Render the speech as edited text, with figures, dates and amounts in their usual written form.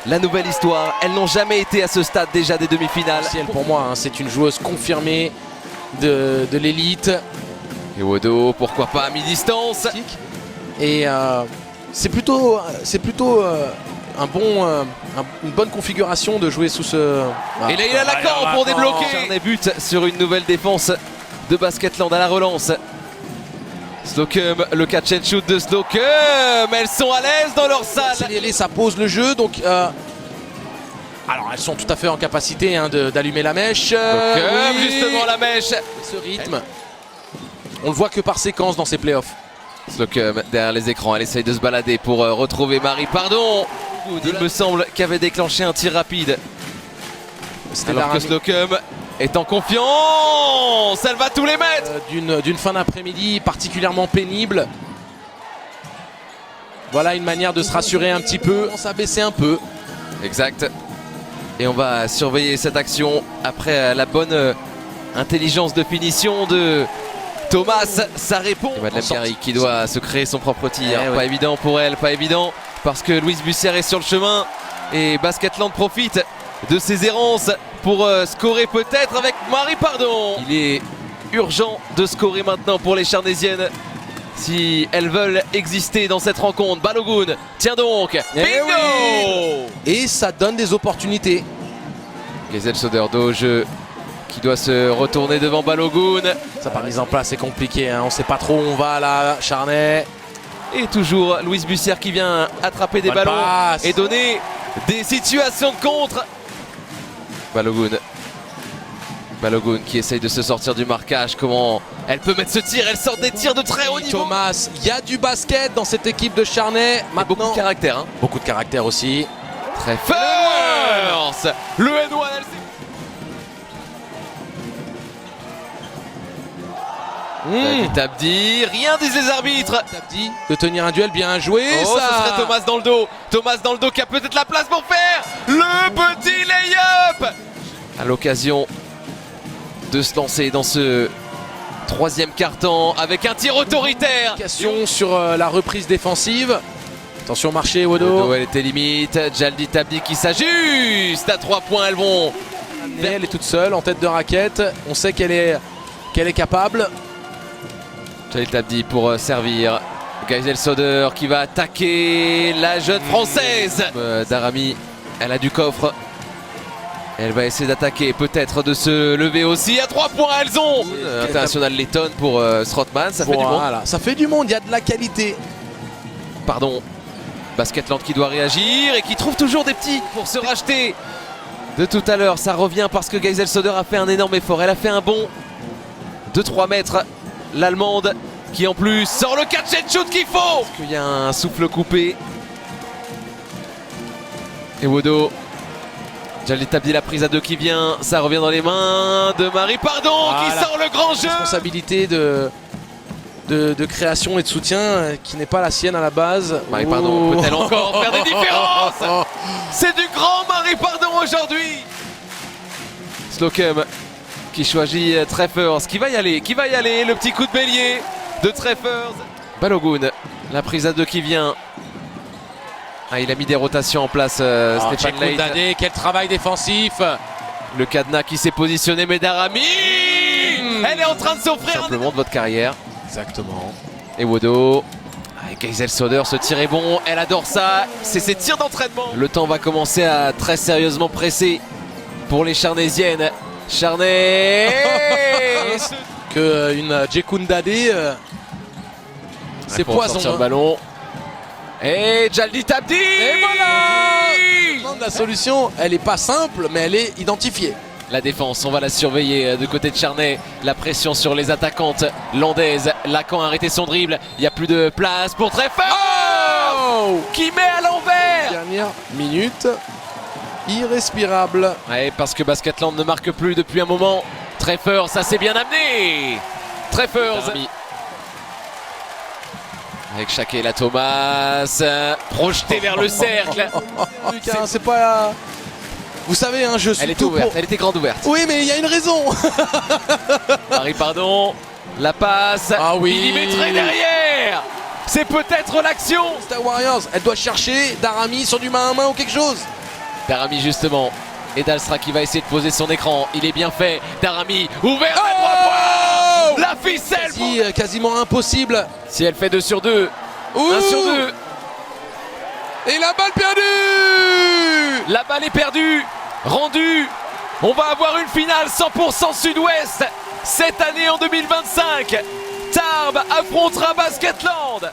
La nouvelle histoire, elles n'ont jamais été à ce stade déjà des demi-finales. Pour moi, hein, c'est une joueuse confirmée de l'élite. Et Wodo, pourquoi pas à mi-distance. Et c'est plutôt une bonne configuration de jouer sous ce... Et là il a Lacan pour débloquer. Charnay but sur une nouvelle défense de Basketland à la relance. Slocum, le catch and shoot de Slocum. Elles sont à l'aise dans leur salle. Ça pose le jeu, donc alors elles sont tout à fait en capacité hein, d'allumer la mèche. Oui. Justement la mèche. Ce rythme, on le voit que par séquence dans ces playoffs. Slocum derrière les écrans, elle essaye de se balader pour retrouver Marie Pardon. Il me semble qu'elle avait déclenché un tir rapide. Alors que Slocum est en confiance. Elle va tous les mettre. D'une fin d'après-midi particulièrement pénible. Voilà une manière de se rassurer un petit peu. On s'est baissé un peu. Exact. Et on va surveiller cette action après la bonne intelligence de finition de Thomas. Ça répond. Et Madeleine Carry qui doit se créer son propre tir. Pas évident pour elle, pas évident. Parce que Louise Bussière est sur le chemin. Et Basketland profite de ses errances pour scorer peut-être avec Marie Pardon. Il est urgent de scorer maintenant pour les Charnaisiennes si elles veulent exister dans cette rencontre. Balogun, tiens donc, bingo. Et ça donne des opportunités. Gazelle Soderdoge qui doit se retourner devant Balogun. Ça par mise en place c'est compliqué, hein. On ne sait pas trop où on va là, Charnay. Et toujours Louise Bussière qui vient attraper des ballons et donner des situations de contre. Balogun qui essaye de se sortir du marquage. Comment elle peut mettre ce tir? Elle sort des tirs de très haut niveau. Thomas, il y a du basket dans cette équipe de Charnay. Maintenant, beaucoup de caractère. Hein. Beaucoup de caractère aussi. Très force. Le N1 LC. Tabdi, rien disent les arbitres. Tabdi de tenir un duel, bien joué. Oh, ça serait Thomas dans le dos. Thomas dans le dos qui a peut-être la place pour faire le petit lay-up. À l'occasion de se lancer dans ce troisième quart-temps avec un tir autoritaire. Sur la reprise défensive. Attention marché Wodo. Elle était limite. Jaldi Tabdi qui s'ajuste à 3 points. Elles vont. Elle est toute seule en tête de raquette. On sait qu'elle est capable. Jaldi Tabdi pour servir. Geisel Soder qui va attaquer la jeune française. Darami, elle a du coffre. Elle va essayer d'attaquer, peut-être de se lever aussi. À 3 points, elles ont international letton pour Strootman. Ça fait du monde. Ça fait du monde, il y a de la qualité. Pardon. Basketland qui doit réagir et qui trouve toujours des petits pour se racheter de tout à l'heure. Ça revient parce que Geisel Soder a fait un énorme effort. Elle a fait un bond de 3 mètres. L'Allemande qui en plus sort le catch and shoot qu'il faut. Parce qu'il y a un souffle coupé. Et Wodo. Jaldi Tabdi, la prise à 2 qui vient. Ça revient dans les mains de Marie Pardon qui sort le grand jeu. Responsabilité de création et de soutien qui n'est pas la sienne à la base. Marie Pardon peut-elle encore faire des différences? C'est du grand Marie Pardon aujourd'hui. Slocum qui choisit Treffers, qui va y aller, le petit coup de bélier de Treffers. Balogun, la prise à 2 qui vient. Il a mis des rotations en place, Stéphane Leit. Quel travail défensif. Le cadenas qui s'est positionné, mais Darami elle est en train de s'offrir simplement de votre carrière. Exactement. Et Wodo. Geisel Soder, ce tir est bon, elle adore ça, c'est ses tirs d'entraînement. Le temps va commencer à très sérieusement presser pour les Charnaisiennes. Charnay que une Djekundade c'est poison. Sur le ballon. Et Jaldi Tabdi. Et voilà. La solution, elle n'est pas simple, mais elle est identifiée. La défense, on va la surveiller du côté de Charnay. La pression sur les attaquantes landaises. Lacan a arrêté son dribble. Il n'y a plus de place pour Treffers qui met à l'envers. Dernière minute. Irrespirable. Ouais, parce que Basketland ne marque plus depuis un moment. Treffers, ça s'est bien amené. Treffers. Avec Shakela Thomas, projeté vers le cercle. Lucas, c'est pas... Vous savez, hein, je suis... Elle était ouverte, elle était grande ouverte. Oui, mais il y a une raison. Marie Pardon, la passe. Ah oui. Millimétré derrière. C'est peut-être l'action. Star Warriors, elle doit chercher Daramy sur du main à main ou quelque chose. Daramy justement. Et Dalstra qui va essayer de poser son écran. Il est bien fait. Daramy ouvert à 3 points. La ficelle. Quasiment impossible. Si elle fait 2 sur 2. 1 sur 2. Et la balle perdue. La balle est perdue. Rendue. On va avoir une finale 100% sud-ouest. Cette année en 2025. Tarbes affrontera Basketland.